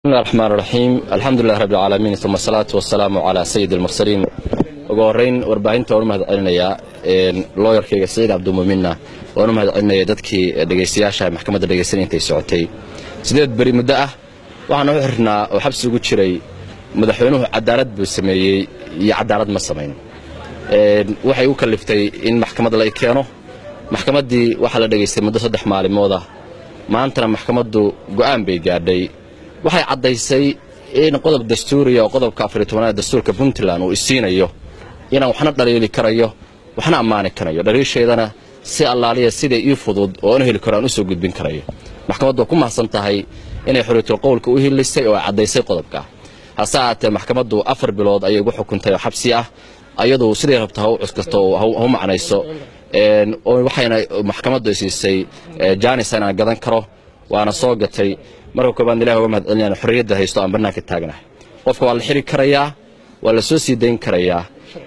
بسم الله الرحمن الرحيم الحمد لله رب العالمين ثم الصلاة والسلام على سيد المرسلين وقورين ورباهنتا ورمهد علينا لوير كيغا سيد عبد المؤمن ورمهد علينا ددكي دغيستياشا محكمة دغيستين انتي سocotay sideed bari muddo ah waxaan u xirnaa oo xabsi ugu jiray madaxweynuhu cadaalad buu sameeyay iyo cadaalad ma sameyn waxay u kaliftay in maxkamadda la keeno maxkamaddii waxa la dhageystay muddo 3 maalmood ah maantana maxkamaddu go'aan bay gaadhay waxay cadaysay in qodob dastuuriya oo qodobka 14 dastuurka Puntland uu isiinayo inaan waxna dhaliili karayo waxna amaani karayo dhaliisheedana si allaaliya sida ii fudud oo heli karaan u soo gudbin karayo maxkamaddu ku mahadsan tahay inay xuriyatul qowlka u hilisay oo cadaysay qodobka hasaate maxkamaddu 4 bilood ayay ugu xukuntay xabsi ah ayadoo sidii rabtaa u cuskato oo macnayso oo waxayna maxkamaddu siisay jaanisana gadan karo waana soo gatay marka kooban ilaahay uga mahadcelinayo xuriyadda haysto aan barnaamijka taagnahay qofka waa la xiri karayaa waa la soo sii deyn karayaa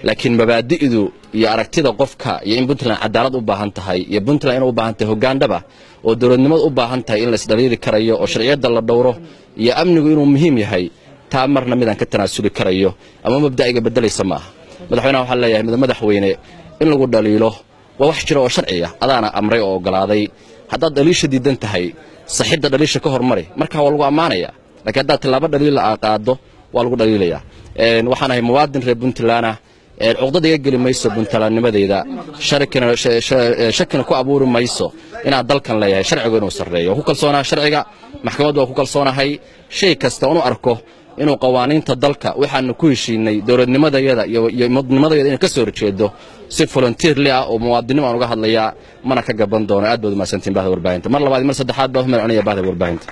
laakiin mabaadi'du iyo aragtida qofka iyo in Puntland cadaalad u baahan tahay iyo Puntland inuu u baahan tahay hoggaan dhaba oo dawladnimada u baahan tahay in la isdhaliili karayo oo sharciyada la dhowro iyo amnigu inuu muhiim yahay taa marna mid aan ka tanaasuli karayo ama mabda'iga bedelaysa ma aha madaxweynaha waxa la yahay madaxweyne in lagu dhaliilo waa wax jira oo sharciya adaana amray oo ogolaaday haddaad dhaliisha diidan tahay saxidda dhaliisha ka hormari marka waa lagu amaanaya laakiin haddaad tilaabo dhaliil qaado waa lagu dhaliilaya waxaan ahay muwaadin reer Puntland cuqdada iga geli mayso Puntlandnimadeeda shakina ku abuuri mayso inaad dalkan leeyahay sharciga inuu sareeyo ku kalsoonaa sharciga maxkamaddu waa ku kalsoonahay shay kasta oo arko inuu qawaaniinta dalka waxaan ku heshiinay dawladnimadayada iyo midnimadayada in ka soo horjeedo si volunteerly ah oo muwaadinimo aan uga hadlaya mana ka gaban doono aad baad u maasantiin baahda warbaahinta mar labaad mar saddexaad baa u mahadcelinayaa baahda warbaahinta